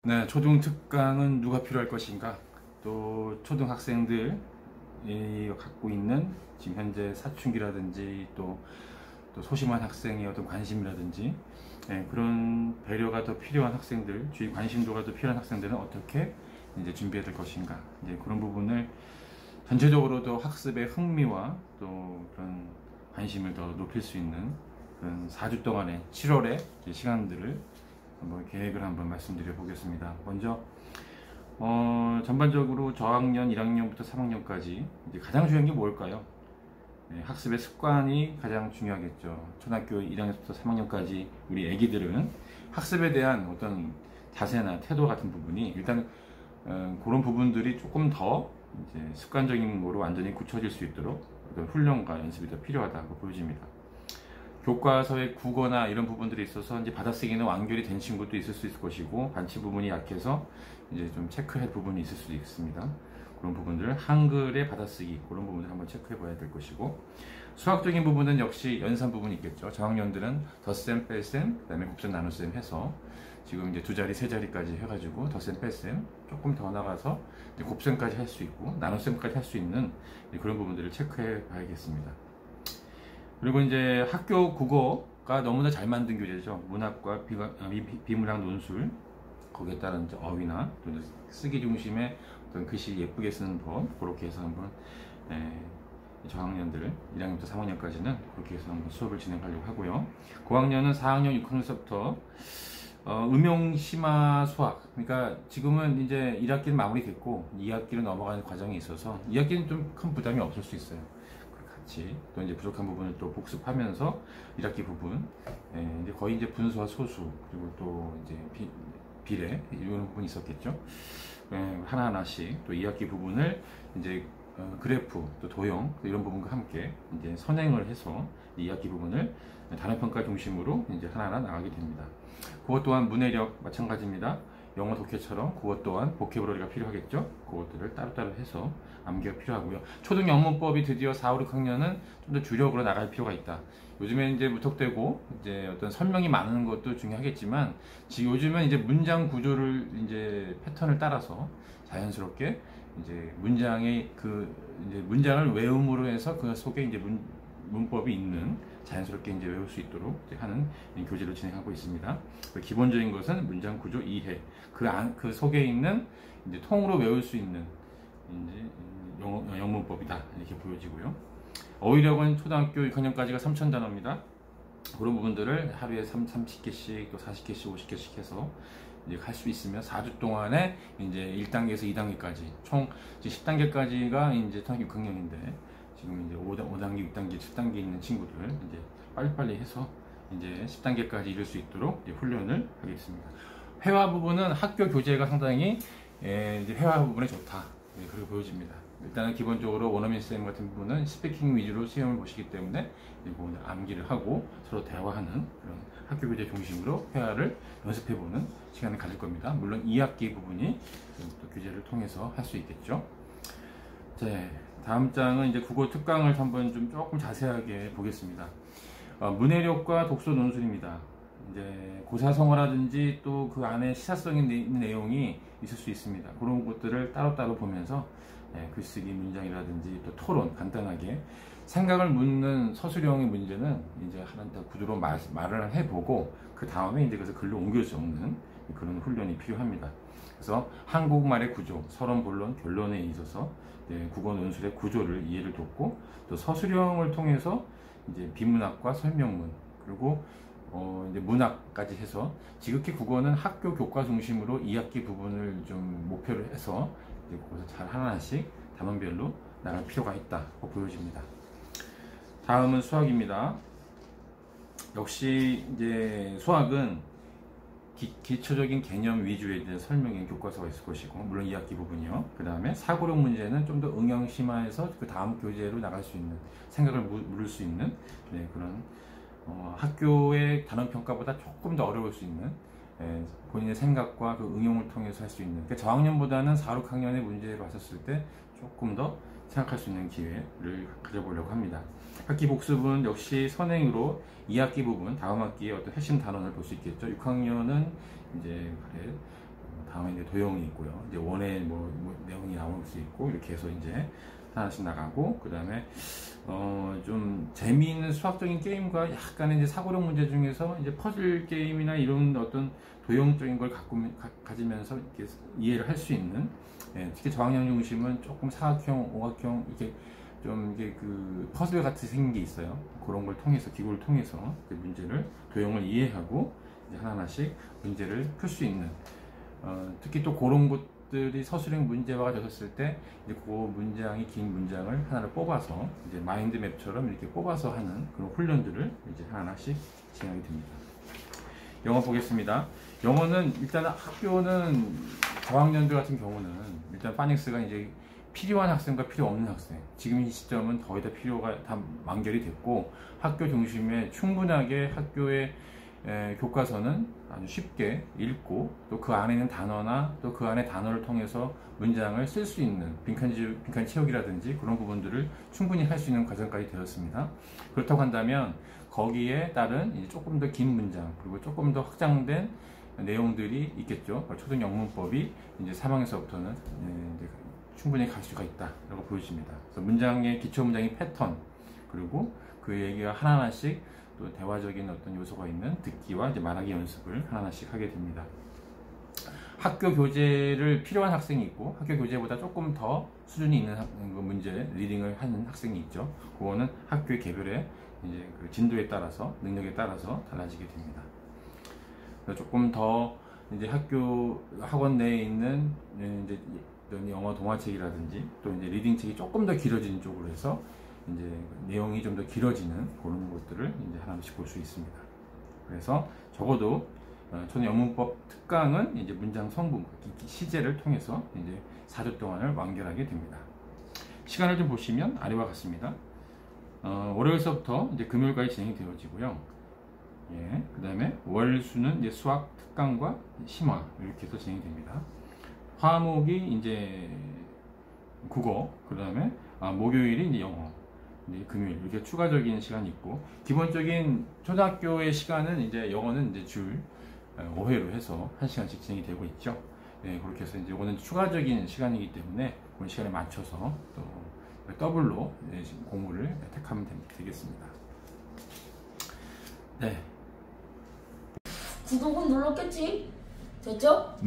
네, 초등 특강은 누가 필요할 것인가? 또 초등학생들이 갖고 있는 지금 현재 사춘기라든지 또 소심한 학생의 어떤 관심이라든지 그런 배려가 더 필요한 학생들, 주의 관심도가 더 필요한 학생들은 어떻게 이제 준비해야 될 것인가? 이제 그런 부분을 전체적으로도 학습의 흥미와 또 그런 관심을 더 높일 수 있는 그런 4주 동안의 7월의 시간들을 한번 계획을 한번 말씀드려 보겠습니다. 먼저 전반적으로 저학년 1학년부터 3학년까지 가장 중요한 게 뭘까요? 학습의 습관이 가장 중요하겠죠. 초등학교 1학년부터 3학년까지 우리 애기들은 학습에 대한 어떤 자세나 태도 같은 부분이 일단 그런 부분들이 조금 더 이제 습관적인 거로 완전히 굳혀질 수 있도록 어떤 훈련과 연습이 더 필요하다고 보여집니다. 교과서의 국어나 이런 부분들이 있어서 이제 받아쓰기는 완결이 된 친구도 있을 수 있을 것이고 반치 부분이 약해서 이제 좀 체크할 부분이 있을 수도 있습니다. 그런 부분들 한글의 받아쓰기 그런 부분을 한번 체크해 봐야 될 것이고 수학적인 부분은 역시 연산 부분이 있겠죠. 저학년들은 덧셈 뺄셈 그다음에 곱셈 나눗셈 해서 지금 이제 두 자리 세 자리까지 해가지고 덧셈 뺄셈 조금 더 나가서 이제 곱셈까지 할 수 있고 나눗셈까지 할 수 있는 그런 부분들을 체크해 봐야겠습니다. 그리고 이제 학교 국어가 너무나 잘 만든 교재죠. 문학과 비문학 논술, 거기에 따른 이제 어휘나 또 쓰기 중심의 어떤 글씨 예쁘게 쓰는 법, 그렇게 해서 한번 저학년들 1학년부터 3학년까지는 그렇게 해서 한번 수업을 진행하려고 하고요. 고학년은 4학년, 6학년서부터 음용, 심화, 수학. 그러니까 지금은 이제 1학기는 마무리됐고 2학기로 넘어가는 과정이 있어서 2학기는 좀 큰 부담이 없을 수 있어요. 또 이제 부족한 부분을 또 복습하면서 1학기 부분, 이제 거의 이제 분수와 소수 그리고 또 이제 비례 이런 부분이 있었겠죠. 하나하나씩 또 2학기 부분을 이제 그래프 또 도형 이런 부분과 함께 이제 선행을 해서 2학기 부분을 단어 평가 중심으로 이제 하나하나 나가게 됩니다. 그것 또한 문해력 마찬가지입니다. 영어 독해처럼 그것 또한 보케브러리가 필요하겠죠. 그것들을 따로따로 해서 암기가 필요하고요. 초등 영문법이 드디어 4, 5, 6학년은 좀 더 주력으로 나갈 필요가 있다. 요즘에 이제 무턱대고 이제 어떤 설명이 많은 것도 중요하겠지만 지금 요즘은 이제 문장 구조를 이제 패턴을 따라서 자연스럽게 이제 문장의 이제 문장을 외움으로 해서 그 속에 이제 문법이 있는 자연스럽게 이제 외울 수 있도록 하는 교재를 진행하고 있습니다. 기본적인 것은 문장 구조 이해, 그 속에 있는 이제 통으로 외울 수 있는 이제 영문법이다 이렇게 보여지고요. 어휘력은 초등학교 6학년까지가 3,000단어입니다. 그런 부분들을 하루에 30개씩 또 40개씩 50개씩 해서 이제 할 수 있으면 4주 동안에 이제 1단계에서 2단계까지 총 10단계까지가 이제 초등학교 6학년인데 지금 이제 5단계, 6단계, 7단계 있는 친구들 이제 빨리빨리 해서 이제 10단계까지 이룰 수 있도록 이제 훈련을 하겠습니다. 회화 부분은 학교 교재가 상당히 이제 회화 부분에 좋다. 그렇게 보여집니다. 일단은 기본적으로 원어민 쌤 같은 부분은 스피킹 위주로 시험을 보시기 때문에 이거 암기를 하고 서로 대화하는 그런 학교 교재 중심으로 회화를 연습해보는 시간을 가질 겁니다. 물론 2학기 부분이 또 교재를 통해서 할 수 있겠죠. 네, 다음 장은 이제 국어 특강을 한번 조금 자세하게 보겠습니다. 문해력과 독서 논술입니다. 이제 고사성어라든지 또 그 안에 시사성이 있는 내용이 있을 수 있습니다. 그런 것들을 따로따로 보면서 글쓰기 문장이라든지 또 토론 간단하게 생각을 묻는 서술형의 문제는 이제 하나 구조로 말을 해보고 그 다음에 이제 그래서 글로 옮겨 적는 그런 훈련이 필요합니다. 그래서 한국말의 구조, 서론, 본론, 결론에 있어서 국어 논술의 구조를 이해를 돕고 또 서술형을 통해서 이제 비문학과 설명문 그리고 이제 문학까지 해서 지극히 국어는 학교 교과 중심으로 2학기 부분을 좀 목표를 해서 이제 거기서 잘 하나씩 단원별로 나갈 필요가 있다고 보여집니다. 다음은 수학입니다. 역시 이제 수학은 기초적인 개념 위주의 설명인 교과서가 있을 것이고 물론 2학기 부분이요. 그 다음에 사고력 문제는 좀 더 응용 심화해서 그 다음 교재로 나갈 수 있는 생각을 물을 수 있는 그런 학교의 단원평가보다 조금 더 어려울 수 있는 본인의 생각과 그 응용을 통해서 할 수 있는 그러니까 저학년보다는 4, 6학년의 문제를 봤었을 때 조금 더 생각할 수 있는 기회를 가져보려고 합니다. 학기 복습은 역시 선행으로 2학기 부분 다음 학기의 어떤 핵심 단원을 볼 수 있겠죠. 6학년은 이제 다음에 이제 도형이 있고요. 이제 원의 뭐 내용이 나올 수 있고 이렇게 해서 이제 하나씩 나가고 그 다음에 좀 재미있는 수학적인 게임과 약간의 이제 사고력 문제 중에서 이제 퍼즐 게임이나 이런 어떤 도형적인 걸 가지면서 이렇게 이해를 할 수 있는 특히 저학년 중심은 조금 사각형, 오각형 이게 좀 이게 그 퍼즐 같이 생긴 게 있어요. 그런 걸 통해서 기구를 통해서 그 문제를 도형을 이해하고 이제 하나하나씩 문제를 풀 수 있는 특히 또 그런 것들이 서술형 문제화가 되었을 때 이제 그 문장이 긴 문장을 하나를 뽑아서 이제 마인드맵처럼 이렇게 뽑아서 하는 그런 훈련들을 이제 하나씩 진행이 됩니다. 영어 보겠습니다. 영어는 일단 학교는 저학년들 같은 경우는 일단 파닉스가 이제 필요한 학생과 필요 없는 학생 지금 이 시점은 거의 다 필요가 다 완결이 됐고 학교 중심에 충분하게 학교의 교과서는 아주 쉽게 읽고 또 그 안에 있는 단어나 또 그 안에 단어를 통해서 문장을 쓸 수 있는 빈칸 채우기라든지 그런 부분들을 충분히 할 수 있는 과정까지 되었습니다. 그렇다고 한다면 거기에 따른 이제 조금 더 긴 문장 그리고 조금 더 확장된 내용들이 있겠죠. 초등 영문법이 이제 3학년서부터는 이제 충분히 갈 수가 있다라고 보여집니다. 그래서 문장의 기초 문장의 패턴 그리고 그 얘기가 하나하나씩 또 대화적인 어떤 요소가 있는 듣기와 이제 말하기 연습을 하나하나씩 하게 됩니다. 학교 교재를 필요한 학생이 있고 학교 교재보다 조금 더 수준이 있는 문제 리딩을 하는 학생이 있죠. 그거는 학교의 개별의 이제 그 진도에 따라서 능력에 따라서 달라지게 됩니다. 조금 더 이제 학원 내에 있는 이제 영어 동화책이라든지 또 이제 리딩 책이 조금 더 길어지는 쪽으로 해서 이제 내용이 좀 더 길어지는 그런 것들을 이제 하나씩 볼 수 있습니다. 그래서 적어도 초등 영문법 특강은 이제 문장 성분, 시제를 통해서 이제 4주 동안을 완결하게 됩니다. 시간을 좀 보시면 아래와 같습니다. 월요일서부터 이제 금요일까지 진행이 되어지고요. 예, 그 다음에 월수는 이제 수학 특강과 심화 이렇게 해서 진행이 됩니다. 화목이 이제 국어, 그 다음에 목요일이 이제 영어, 이제 금요일 이렇게 추가적인 시간이 있고 기본적인 초등학교의 시간은 이제 영어는 이제 줄 5회로 해서 1시간씩 진행이 되고 있죠. 네, 그렇게 해서 이제 오늘 추가적인 시간이기 때문에 그 시간에 맞춰서 또 더블로 공부를 택하면 되겠습니다. 네. 구독은 눌렀겠지? 됐죠?